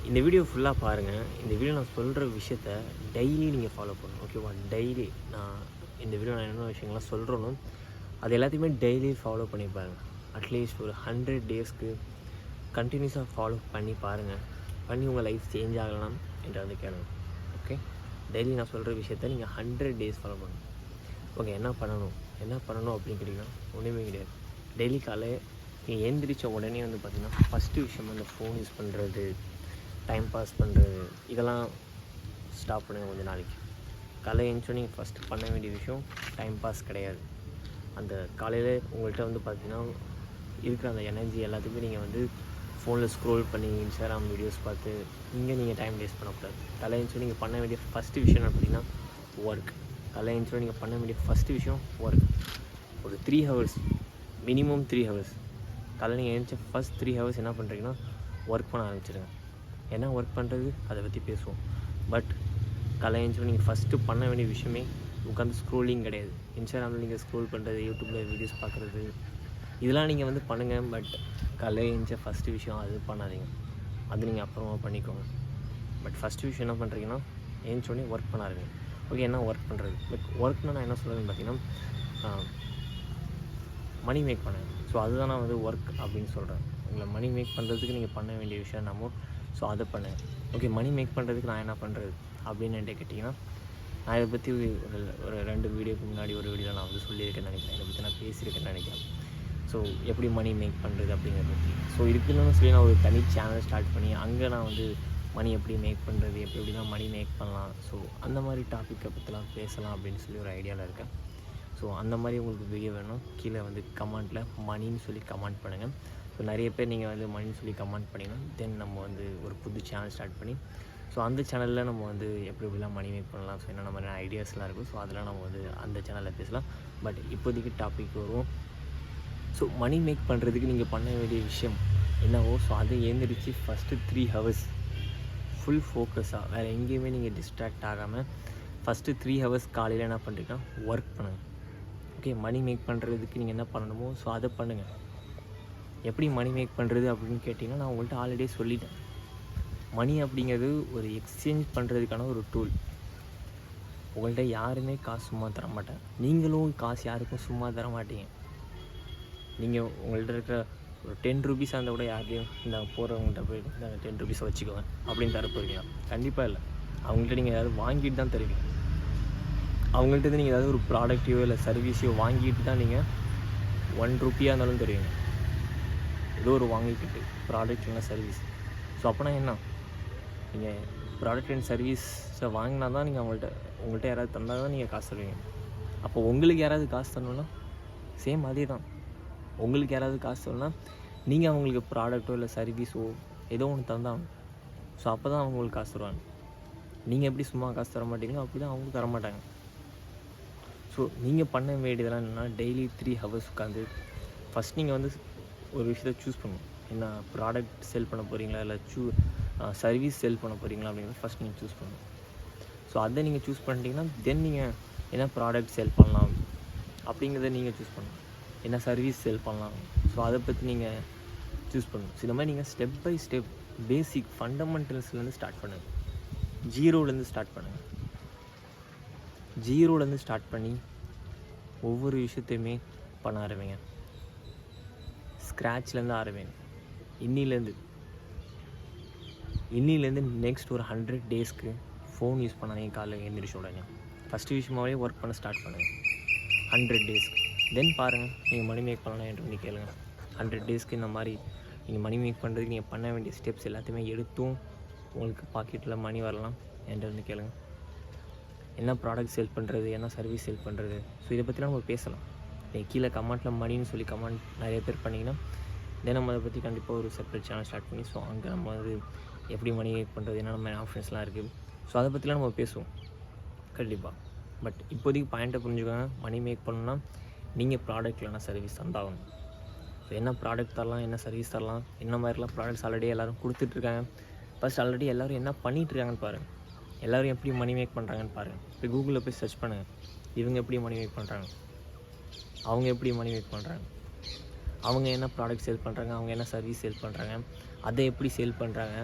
இந்த வீடியோ ஃபுல்லாக பாருங்கள். இந்த வீடியோ நான் சொல்கிற விஷயத்த டெய்லி நீங்கள் ஃபாலோ பண்ணணும், ஓகேவா? டெய்லி நான் இந்த வீடியோ நான் என்ன விஷயங்கள்லாம் சொல்கிறேனோ அது எல்லாத்தையுமே டெய்லி ஃபாலோ பண்ணி பாருங்கள். அட்லீஸ்ட் ஒரு 100 டேஸ்க்கு கண்டினியூஸாக ஃபாலோ பண்ணி பாருங்கள். பண்ணி உங்கள் லைஃப் சேஞ்ச் ஆகலாம் என்று வந்து கேளுங்க. ஓகே, டெய்லி நான் சொல்கிற விஷயத்த நீங்கள் 100 டேஸ் ஃபாலோ பண்ணணும். ஓகே, என்ன பண்ணணும் அப்படின்னு கேட்டிங்கன்னா ஒன்றுமே கிடையாது. டெய்லி காலையில் நீங்கள் எழுந்திரிச்ச உடனே வந்து பார்த்திங்கன்னா ஃபஸ்ட்டு விஷயம் அந்த ஃபோன் யூஸ் பண்ணுறது, டைம் பாஸ் பண்ணுறது, இதெல்லாம் ஸ்டாப் பண்ணுங்கள் கொஞ்சம் நாளைக்கு. காலையில் எழுந்திரிச்சோன்னே நீங்கள் ஃபஸ்ட்டு பண்ண வேண்டிய விஷயம் டைம் பாஸ் கிடையாது. அந்த காலையில் உங்கள்கிட்ட வந்து பார்த்திங்கன்னா இருக்கிற அந்த எனர்ஜி எல்லாத்துக்குமே நீங்கள் வந்து ஃபோனில் ஸ்க்ரோல் பண்ணி இன்ஸ்டாகிராம் வீடியோஸ் பார்த்து இங்கே நீங்கள் டைம் வேஸ்ட் பண்ணக்கூடாது. காலையில் எழுந்திரிச்சோன்னே நீங்கள் பண்ண வேண்டிய ஃபஸ்ட்டு விஷயம் என்ன அப்படின்னா ஒர்க். காலையில் எழுந்திரிச்சோன்னே நீங்கள் பண்ண வேண்டிய ஃபஸ்ட்டு விஷயம் ஒர்க். ஒரு 3 ஹவர்ஸ், மினிமம் 3 ஹவர்ஸ். காலையில் நீங்கள் எழுந்திரிச்ச ஃபஸ்ட் 3 ஹவர்ஸ் என்ன பண்ணுறீங்கன்னா ஒர்க் பண்ண ஆரம்பிச்சிடுங்க. என்ன ஒர்க் பண்ணுறது அதை பற்றி பேசுவோம். பட் காலையில் எழுந்திரிச்சோன்னே நீங்கள் ஃபஸ்ட்டு பண்ண வேண்டிய விஷயமே உட்காந்து ஸ்க்ரோலிங் கிடையாது. இன்ஸ்டாகிராமில் நீங்கள் ஸ்க்ரோல் பண்ணுறது, யூடியூப்பில் வீடியோஸ் பார்க்குறது, இதெல்லாம் நீங்கள் வந்து பண்ணுங்கள். பட் காலையில் எழுந்திரிச்ச ஃபஸ்ட்டு விஷயம் அது பண்ணாதீங்க. அது நீங்கள் அப்புறமா பண்ணிக்கோங்க. பட் ஃபஸ்ட்டு விஷயம் என்ன பண்ணுறீங்கன்னா எழுந்திரிச்சோடனே ஒர்க் பண்ண ஆரம்பிங்க. ஓகே, என்ன ஒர்க் பண்ணுறது? பட் ஒர்க்னால் நான் என்ன சொல்லுவேன்னு பார்த்தீங்கன்னா மணி மேக் பண்ணுங்கள். ஸோ அதுதான் நான் வந்து ஒர்க் அப்படின்னு சொல்கிறேன். உங்களை மணி மேக் பண்ணுறதுக்கு நீங்கள் பண்ண வேண்டிய விஷயம் என்னமோ ஸோ அதை பண்ணுங்கள். ஓகே, மணி மேக் பண்ணுறதுக்கு நான் என்ன பண்ணுறது அப்படின்னு என்கிட்ட கேட்டிங்கன்னா நான் இதை பற்றி ஒரு 2 வீடியோக்கு முன்னாடி ஒரு வீடியோவில் நான் வந்து சொல்லியிருக்கேன்னு நினைக்கிறேன். இதை பற்றி நான் பேசியிருக்கேன்னு நினைக்கிறேன். ஸோ எப்படி மணி மேக் பண்ணுறது அப்படிங்கிறத பற்றி. ஸோ இதுக்குன்னு சொல்லி நான் ஒரு தனி சேனல் ஸ்டார்ட் பண்ணி அங்கே நான் வந்து மணி எப்படி மேக் பண்ணுறது, எப்படிலாம் மணி மேக் பண்ணலாம், ஸோ அந்த மாதிரி டாப்பிக்கை பற்றிலாம் பேசலாம் அப்படின்னு சொல்லி ஒரு ஐடியாவில் இருக்கேன். ஸோ அந்த மாதிரி உங்களுக்கு வீடியோ வேணும் கீழே வந்து கமெண்ட்டில் மணின்னு சொல்லி கமெண்ட் பண்ணுங்கள். ஸோ நிறைய பேர் நீங்கள் வந்து மணின்னு சொல்லி கமெண்ட் பண்ணிங்கன்னா தென் நம்ம வந்து ஒரு புது சேனல் ஸ்டார்ட் பண்ணி ஸோ அந்த சேனலில் நம்ம வந்து எப்படிலாம் மணி மேக் பண்ணலாம், ஸோ என்னென்ன மாதிரியான ஐடியாஸ்லாம் இருக்கும், ஸோ அதெல்லாம் நம்ம வந்து அந்த சேனலில் பேசலாம். பட் இப்போதைக்கு டாபிக் வருவோம். ஸோ மணி மேக் பண்ணுறதுக்கு நீங்கள் பண்ண வேண்டிய விஷயம் என்னவோ ஸோ அதை எழுந்திரிச்சு ஃபஸ்ட்டு 3 ஹவர்ஸ் ஃபுல் ஃபோக்கஸாக வேறு எங்கேயுமே நீங்கள் டிஸ்ட்ராக்ட் ஆகாமல் ஃபஸ்ட்டு 3 ஹவர்ஸ் காலையில் என்ன பண்ணுறீங்கன்னா ஒர்க் பண்ணுங்கள். ஓகே, மணி மேக் பண்ணுறதுக்கு நீங்கள் என்ன பண்ணணுமோ ஸோ அதை பண்ணுங்கள். எப்படி மணி மேக் பண்ணுறது அப்படின்னு கேட்டிங்கன்னா நான் உங்கள்கிட்ட ஆல்ரெடி சொல்லிட்டேன். மணி அப்படிங்கிறது ஒரு எக்ஸ்சேஞ்ச் பண்ணுறதுக்கான ஒரு டூல். உங்கள்கிட்ட யாருமே காசு சும்மா தர மாட்டேன், நீங்களும் காசு யாருக்கும் சும்மா தர மாட்டீங்க. நீங்கள் உங்கள்கிட்ட இருக்கிற ஒரு 10 ருபீஸ் அந்த கூட யாரையும் இந்த போகிறவங்கள்ட்ட போய் இந்த 10 ருபீஸை வச்சுக்கோங்க அப்படின்னு தர போகிறீங்க? கண்டிப்பாக இல்லை. அவங்கள்ட்ட நீங்கள் ஏதாவது வாங்கிட்டு தான் தருவீங்க. அவங்கள்ட்ட நீங்கள் ஏதாவது ஒரு ப்ராடக்டையோ இல்லை சர்வீஸையோ வாங்கிட்டு தான் நீங்கள் 1 ருப்பியாக இருந்தாலும் தருவீங்க. ஏதோ ஒரு வாங்கிக்கிட்டு ப்ராடக்ட் இல்லைனா சர்வீஸ். ஸோ அப்போனா என்ன, நீங்கள் ப்ராடக்ட் அண்ட் சர்வீஸை வாங்கினா தான் நீங்கள் உங்கள்கிட்ட யாராவது தந்தால் தான் நீங்கள் காசு தருவீங்க. அப்போ உங்களுக்கு யாராவது காசு தரணுன்னா சேம் அதே தான். உங்களுக்கு யாராவது காசு தரணுன்னா நீங்கள் அவங்களுக்கு ப்ராடக்ட்டோ இல்லை சர்வீஸோ ஏதோ ஒன்று தந்தாகணும். ஸோ அப்போ தான் அவங்க உங்களுக்கு காசு தருவாங்க. நீங்கள் எப்படி சும்மா காசு தர மாட்டீங்களோ அப்படி தான் அவங்க தரமாட்டாங்க. ஸோ நீங்கள் பண்ண வேண்டியதெல்லாம் என்னென்னா டெய்லி 3 ஹவர்ஸ் உட்காந்து ஃபஸ்ட் நீங்கள் வந்து ஒரு விஷயத்தை சூஸ் பண்ணணும். என்ன ப்ராடக்ட் செல் பண்ண போகிறீங்களா இல்லை சர்வீஸ் செல் பண்ண போகிறீங்களா அப்படிங்கிறத ஃபஸ்ட் நீங்கள் சூஸ் பண்ணணும். ஸோ அதை நீங்கள் சூஸ் பண்ணிட்டீங்கன்னா தென் நீங்கள் என்ன ப்ராடக்ட் செல் பண்ணலாம் அப்படிங்கிறத நீங்கள் சூஸ் பண்ணணும். என்ன சர்வீஸ் செல் பண்ணலாம் ஸோ அதை பற்றி நீங்கள் சூஸ் பண்ணணும். ஸோ இந்த மாதிரி நீங்கள் ஸ்டெப் பை ஸ்டெப் பேசிக் ஃபண்டமெண்டல்ஸ்லேருந்து ஸ்டார்ட் பண்ணுங்கள். ஜீரோலேருந்து ஸ்டார்ட் பண்ணுங்கள். ஜீரோலேருந்து ஸ்டார்ட் பண்ணி ஒவ்வொரு விஷயத்தையுமே பண்ண ஆரம்பிங்க. ஸ்க்ராட்ச்லேருந்து ஆரம்பிங்க. இன்னிலேருந்து நெக்ஸ்ட் ஒரு 100 டேஸ்க்கு ஃபோன் யூஸ் பண்ணாதீங்க. காலையில் எழுந்திரிச்ச உடனே ஃபஸ்ட்டு விஷயமாகவே ஒர்க் பண்ண ஸ்டார்ட் பண்ணுங்கள் 100 டேஸ்க்கு. தென் பாருங்கள் நீங்கள் மணி மேக் பண்ணலாம் என்று வந்து கேளுங்கள். 100 டேஸ்க்கு இந்த மாதிரி நீங்கள் மணி மேக் பண்ணுறதுக்கு நீங்கள் பண்ண வேண்டிய ஸ்டெப்ஸ் எல்லாத்தையுமே எடுத்தும் உங்களுக்கு பாக்கெட்டில் மணி வரலாம் என்று வந்து கேளுங்கள். என்ன ப்ராடக்ட் செல் பண்ணுறது, என்ன சர்வீஸ் செல் பண்ணுறது, ஸோ இதை பற்றிலாம் நம்ம பேசலாம். நீங்கள் கீழே கமெண்ட்டில் மணின்னு சொல்லி கமெண்ட் நிறைய பேர் பண்ணிங்கன்னா தென் நம்ம அதை பற்றி கண்டிப்பாக ஒரு செப்பரேட் சேனல் ஸ்டார்ட் பண்ணி ஸோ அங்கே நம்ம வந்து எப்படி மணி மேக் பண்ணுறது, என்னென்ன மாதிரி ஆப்ஷன்ஸ்லாம் இருக்குது, ஸோ அதை பற்றிலாம் நம்ம பேசுவோம் கண்டிப்பாக. பட் இப்போதைக்கு பாயிண்ட்டை புரிஞ்சுக்கோங்க. மணி மேக் பண்ணணுன்னா நீங்கள் ப்ராடக்ட் இல்லைனா சர்வீஸ் தந்தாகணும். ஸோ என்ன ப்ராடக்ட் தரலாம், என்ன சர்வீஸ் தரலாம், என்ன மாதிரிலாம் ப்ராடக்ட்ஸ் ஆல்ரெடி எல்லோரும் கொடுத்துட்ருக்காங்க, ஃபஸ்ட் ஆல்ரெடி எல்லோரும் என்ன பண்ணிகிட்ருக்காங்கன்னு பாருங்கள். எல்லோரும் எப்படி மணி மேக் பண்ணுறாங்கன்னு பாருங்கள். இப்போ கூகுளில் போய் சர்ச் பண்ணுங்கள், இவங்க எப்படி மணி மேக் பண்ணுறாங்க, அவங்க எப்படி மணி மேக் பண்ணுறாங்க, அவங்க என்ன ப்ராடக்ட் சேல் பண்ணுறாங்க, அவங்க என்ன சர்வீஸ் சேல் பண்ணுறாங்க, அதை எப்படி சேல் பண்ணுறாங்க,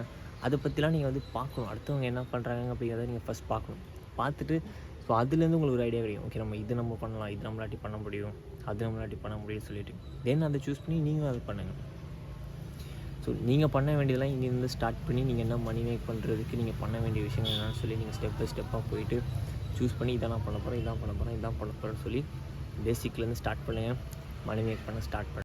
அதை பற்றிலாம் நீங்கள் வந்து பார்க்கணும். அடுத்தவங்க என்ன பண்ணுறாங்க அப்படிங்கிறத நீங்கள் ஃபஸ்ட் பார்க்கணும். பார்த்துட்டு ஸோ அதுலேருந்து உங்களுக்கு ஒரு ஐடியா கிடைக்கும். ஓகே, நம்ம பண்ணலாம், இது நம்மளாட்டி பண்ண முடியும், அது நம்மளாட்டி பண்ண முடியும்னு சொல்லிட்டு தென் அதை சூஸ் பண்ணி நீங்களும் அதை பண்ணுங்கள். ஸோ நீங்கள் பண்ண வேண்டியதெல்லாம் இங்கேருந்து ஸ்டார்ட் பண்ணி நீங்கள் என்ன மணி மேக் பண்ணுறதுக்கு நீங்கள் பண்ண வேண்டிய விஷயங்கள் என்னன்னு சொல்லி நீங்கள் ஸ்டெப் பை ஸ்டெப்பாக போயிட்டு சூஸ் பண்ணி இதான் நான் பண்ண போகிறேன், இதான் பண்ண போகிறேன்னு சொல்லி பேசிக்லேருந்து ஸ்டார்ட் பண்ணுங்கள். மணி மேக் பண்ண ஸ்டார்ட் பண்ணுங்கள்.